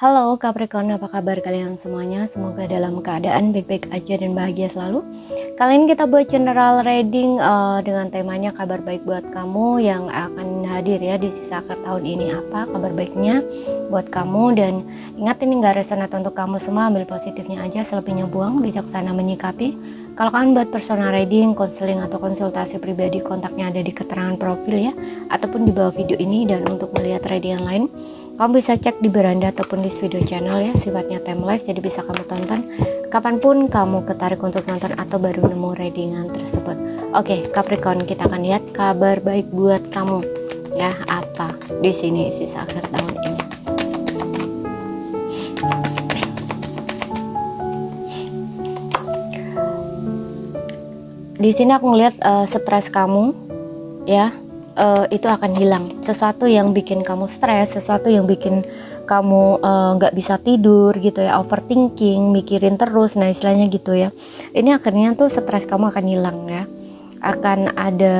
Halo Capricorn, apa kabar kalian semuanya? Semoga dalam keadaan baik-baik aja dan bahagia selalu. Kali ini kita buat general reading dengan temanya kabar baik buat kamu yang akan hadir ya di sisa akhir tahun ini. Apa kabar baiknya buat kamu? Dan ingat, ini gak resonate untuk kamu semua, ambil positifnya aja, selebihnya buang, bijaksana menyikapi. Kalau kalian buat personal reading, konseling atau konsultasi pribadi, kontaknya ada di keterangan profil ya, ataupun di bawah video ini. Dan untuk melihat reading yang lain, kamu bisa cek di beranda ataupun di video channel ya, sifatnya timeless, jadi bisa kamu tonton kapanpun kamu ketarik untuk nonton atau baru nemu readingan tersebut. Oke, Capricorn, kita akan lihat kabar baik buat kamu ya, apa di sini sisa akhir tahun ini. Di sini aku ngeliat stres kamu ya, itu akan hilang. Sesuatu yang bikin kamu stres, sesuatu yang bikin kamu nggak bisa tidur gitu ya, overthinking, mikirin terus, nah istilahnya gitu ya. Ini akhirnya tuh stres kamu akan hilang ya, akan ada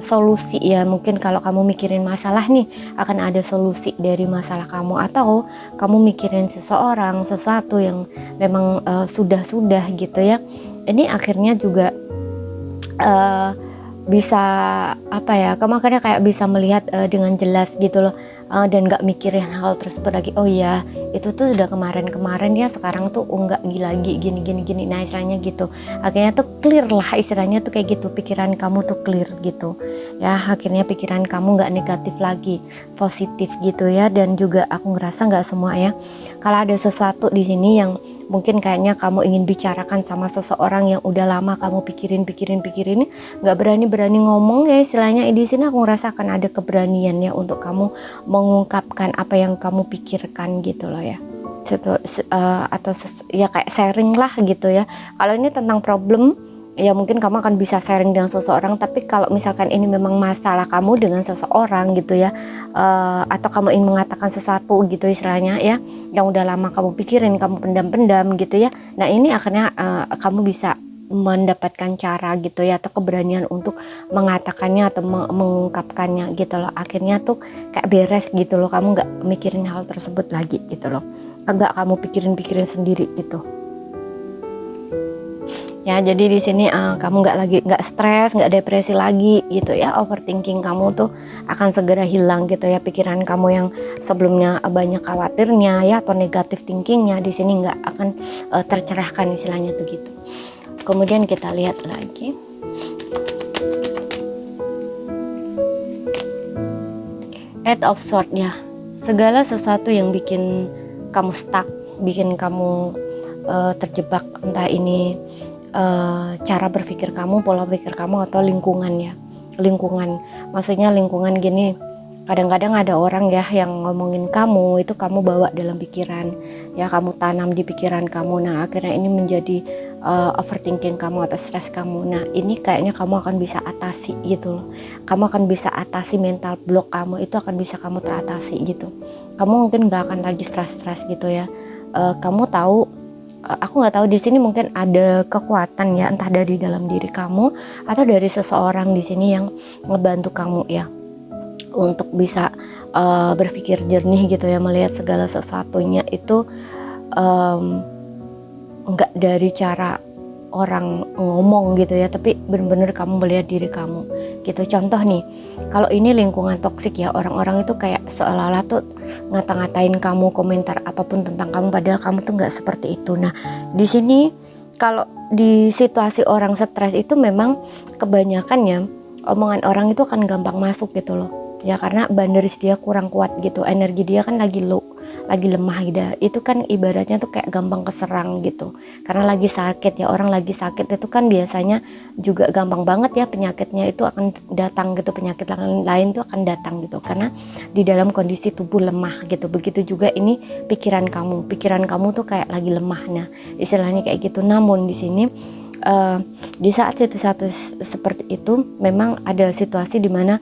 solusi ya. Mungkin kalau kamu mikirin masalah nih, akan ada solusi dari masalah kamu. Atau kamu mikirin seseorang, sesuatu yang memang sudah gitu ya, ini akhirnya juga bisa apa ya, kamu akhirnya kayak bisa melihat dengan jelas gitu loh, dan gak mikirin hal tersebut lagi. Oh iya, itu tuh udah kemarin ya, sekarang tuh enggak lagi gini, nah istilahnya gitu. Akhirnya tuh clear lah, istilahnya tuh kayak gitu, pikiran kamu tuh clear gitu ya. Akhirnya pikiran kamu gak negatif lagi, positif gitu ya. Dan juga aku ngerasa gak semua ya, kalau ada sesuatu di sini yang mungkin kayaknya kamu ingin bicarakan sama seseorang yang udah lama kamu pikirin, nggak berani ngomong ya istilahnya. Di sini aku ngerasa akan ada keberanian ya untuk kamu mengungkapkan apa yang kamu pikirkan gitu loh ya. Ya kayak sharing lah gitu ya. Kalau ini tentang problem ya, mungkin kamu akan bisa sharing dengan seseorang. Tapi kalau misalkan ini memang masalah kamu dengan seseorang gitu ya, atau kamu ingin mengatakan sesuatu gitu istilahnya ya, yang udah lama kamu pikirin, kamu pendam gitu ya, nah ini akhirnya kamu bisa mendapatkan cara gitu ya, atau keberanian untuk mengatakannya atau mengungkapkannya gitu loh. Akhirnya tuh kayak beres gitu loh, kamu nggak mikirin hal tersebut lagi gitu loh, nggak kamu pikirin sendiri gitu ya. Jadi di sini kamu nggak stres, nggak depresi lagi gitu ya. Overthinking kamu tuh akan segera hilang gitu ya. Pikiran kamu yang sebelumnya banyak khawatirnya ya, atau negatif thinkingnya, di sini nggak akan tercerahkan istilahnya tuh gitu. Kemudian kita lihat lagi Eight of Swords ya. Segala sesuatu yang bikin kamu stuck, bikin kamu terjebak, entah ini cara berpikir kamu, pola pikir kamu, atau lingkungan ya. Maksudnya lingkungan gini, kadang-kadang ada orang ya yang ngomongin kamu, itu kamu bawa dalam pikiran ya, kamu tanam di pikiran kamu. Nah akhirnya ini menjadi overthinking kamu atau stres kamu. Nah ini kayaknya kamu akan bisa atasi gitu loh. Kamu akan bisa atasi mental block kamu, itu akan bisa kamu teratasi gitu. Kamu mungkin gak akan lagi stres gitu ya. Kamu tahu, aku nggak tahu di sini mungkin ada kekuatan ya, entah dari dalam diri kamu atau dari seseorang di sini yang ngebantu kamu ya untuk bisa berpikir jernih gitu ya, melihat segala sesuatunya itu nggak dari cara orang ngomong gitu ya, tapi benar-benar kamu melihat diri kamu gitu. Contoh nih, kalau ini lingkungan toksik ya, orang-orang itu kayak seolah-olah tuh ngata-ngatain kamu, komentar apapun tentang kamu, padahal kamu tuh nggak seperti itu. Nah di sini kalau di situasi orang stres itu memang kebanyakan ya, omongan orang itu akan gampang masuk gitu loh ya, karena boundaries dia kurang kuat gitu, energi dia kan lagi low, lagi lemah gitu. Itu kan ibaratnya tuh kayak gampang keserang gitu, karena lagi sakit ya. Orang lagi sakit itu kan biasanya juga gampang banget ya penyakitnya itu akan datang gitu, penyakit lain tuh akan datang gitu, karena di dalam kondisi tubuh lemah gitu. Begitu juga ini pikiran kamu tuh kayak lagi lemah, nah istilahnya kayak gitu. Namun di sini di saat satu seperti itu memang ada situasi dimana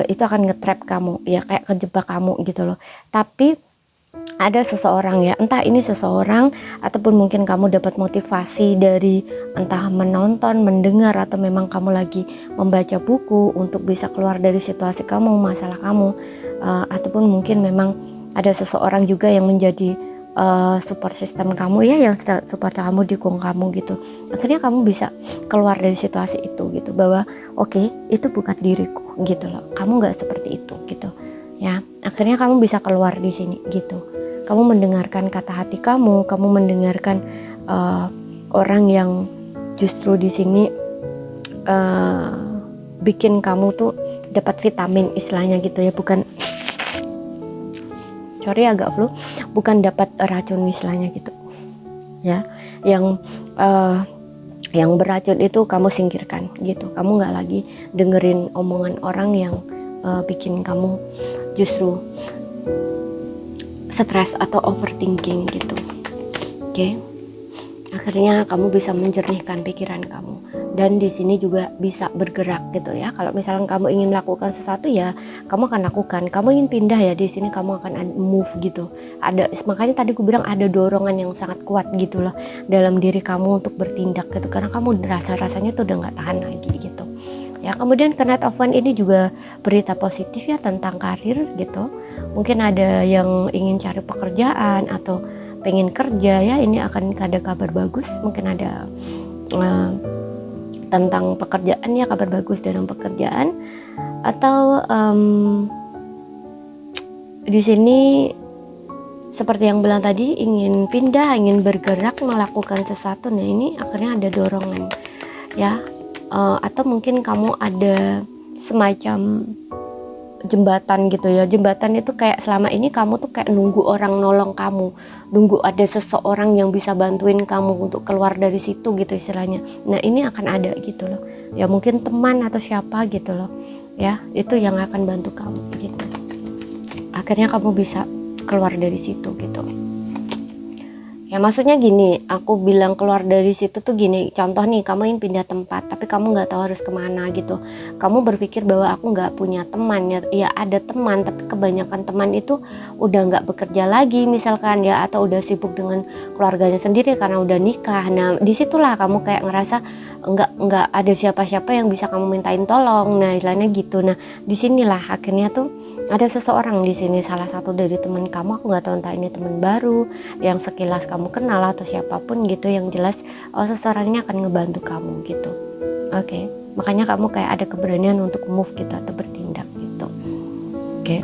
itu akan nge-trap kamu ya, kayak kejebak kamu gitu loh. Tapi ada seseorang ya, entah ini seseorang ataupun mungkin kamu dapat motivasi dari entah menonton, mendengar, atau memang kamu lagi membaca buku untuk bisa keluar dari situasi kamu, masalah kamu, ataupun mungkin memang ada seseorang juga yang menjadi support system kamu ya, yang support kamu, dukung kamu gitu. Akhirnya kamu bisa keluar dari situasi itu gitu, bahwa oke, itu bukan diriku gitu loh, kamu nggak seperti itu gitu ya. Akhirnya kamu bisa keluar di sini gitu. Kamu mendengarkan kata hati kamu mendengarkan orang yang justru di sini bikin kamu tuh dapat vitamin istilahnya gitu ya, bukan, sorry agak flu, bukan dapat racun istilahnya gitu ya. Yang beracun itu kamu singkirkan gitu. Kamu nggak lagi dengerin omongan orang yang bikin kamu justru stres atau overthinking gitu. Oke. Akhirnya kamu bisa menjernihkan pikiran kamu, dan di sini juga bisa bergerak gitu ya. Kalau misalnya kamu ingin melakukan sesuatu ya kamu akan lakukan. Kamu ingin pindah ya, di sini kamu akan move gitu. Makanya tadi aku bilang ada dorongan yang sangat kuat gitu loh dalam diri kamu untuk bertindak gitu, karena kamu rasanya tuh udah nggak tahan lagi gitu ya. Kemudian Knight of Wands ini juga berita positif ya tentang karir gitu. Mungkin ada yang ingin cari pekerjaan atau pengen kerja ya, ini akan ada kabar bagus. Mungkin ada tentang pekerjaan ya, kabar bagus dalam pekerjaan. Atau di sini seperti yang bilang tadi, ingin pindah, ingin bergerak, melakukan sesuatu. Nah ini akhirnya ada dorongan ya. Atau mungkin kamu ada semacam jembatan gitu ya. Jembatan itu kayak selama ini kamu tuh kayak nunggu orang nolong kamu, nunggu ada seseorang yang bisa bantuin kamu untuk keluar dari situ gitu istilahnya. Nah ini akan ada gitu loh ya, mungkin teman atau siapa gitu loh ya, itu yang akan bantu kamu gitu. Akhirnya kamu bisa keluar dari situ gitu ya. Maksudnya gini, aku bilang keluar dari situ tuh gini, contoh nih, kamu ingin pindah tempat tapi kamu nggak tahu harus kemana gitu. Kamu berpikir bahwa aku nggak punya teman ya, ada teman tapi kebanyakan teman itu udah nggak bekerja lagi misalkan ya, atau udah sibuk dengan keluarganya sendiri karena udah nikah. Nah disitulah kamu kayak ngerasa nggak ada siapa-siapa yang bisa kamu mintain tolong. Nah istilahnya gitu. Nah disinilah akhirnya tuh ada seseorang di sini, salah satu dari teman kamu, aku nggak tahu entah ini teman baru yang sekilas kamu kenal atau siapapun gitu, yang jelas seseorangnya akan ngebantu kamu gitu. Oke. Makanya kamu kayak ada keberanian untuk move gitu atau bertindak gitu. Oke.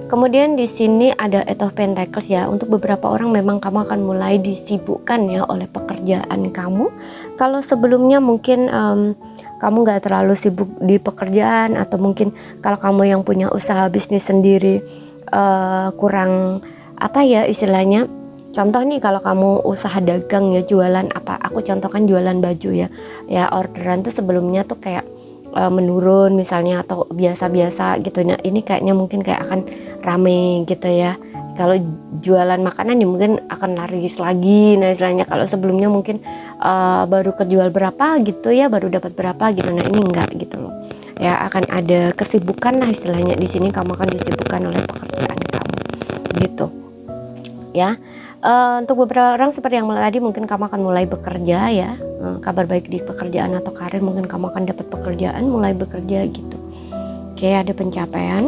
Kemudian di sini ada Eight of Pentacles ya. Untuk beberapa orang memang kamu akan mulai disibukkan ya oleh pekerjaan kamu. Kalau sebelumnya mungkin kamu gak terlalu sibuk di pekerjaan, atau mungkin kalau kamu yang punya usaha bisnis sendiri kurang apa ya istilahnya. Contoh nih, kalau kamu usaha dagang ya, jualan apa, aku contohkan jualan baju ya orderan tuh sebelumnya tuh kayak menurun misalnya, atau biasa-biasa gitu. Nah ini kayaknya mungkin kayak akan rame gitu ya. Kalau jualan makanan ya mungkin akan laris lagi. Nah istilahnya kalau sebelumnya mungkin baru kejual berapa gitu ya, baru dapat berapa gitu. Nah ini enggak gitu loh ya, akan ada kesibukan lah istilahnya. Di sini kamu akan disibukkan oleh pekerjaan kamu gitu ya. Untuk beberapa orang seperti yang tadi, mungkin kamu akan mulai bekerja ya, kabar baik di pekerjaan atau karir, mungkin kamu akan dapat pekerjaan, mulai bekerja gitu. Oke, ada pencapaian.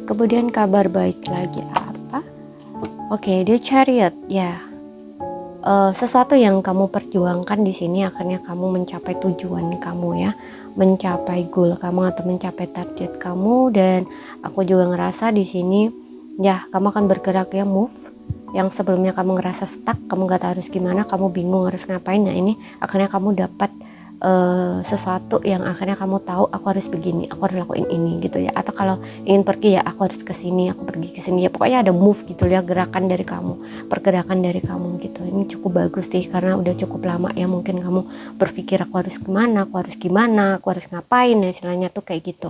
Kemudian kabar baik lagi apa? Oke, The Chariot ya. Sesuatu yang kamu perjuangkan di sini, akhirnya kamu mencapai tujuan kamu ya, mencapai goal kamu atau mencapai target kamu. Dan aku juga ngerasa di sini ya, kamu akan bergerak ya, move. Yang sebelumnya kamu ngerasa stuck, kamu gak tahu harus gimana, kamu bingung harus ngapain. Nah ini akhirnya kamu dapat sesuatu yang akhirnya kamu tahu, aku harus begini, aku harus lakuin ini gitu ya. Atau kalau ingin pergi ya, aku harus kesini, aku pergi kesini ya. Pokoknya ada move gitu ya, gerakan dari kamu, pergerakan dari kamu gitu. Ini cukup bagus sih, karena udah cukup lama ya mungkin kamu berpikir aku harus kemana, aku harus gimana, aku harus ngapain ya, istilahnya tuh kayak gitu.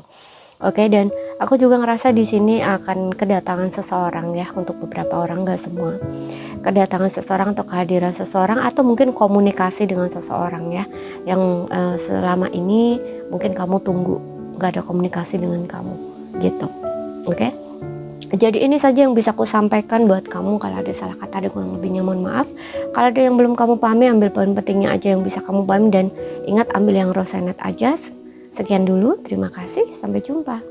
Oke, dan aku juga ngerasa di sini akan kedatangan seseorang ya, untuk beberapa orang, gak semua. Kedatangan seseorang atau kehadiran seseorang, atau mungkin komunikasi dengan seseorang ya, yang selama ini mungkin kamu tunggu gak ada komunikasi dengan kamu gitu. Oke. Jadi ini saja yang bisa aku sampaikan buat kamu. Kalau ada salah kata, ada kurang lebihnya mohon maaf. Kalau ada yang belum kamu pahami, ambil poin pentingnya aja yang bisa kamu pahami, dan ingat ambil yang resonate aja. Sekian dulu, terima kasih, sampai jumpa.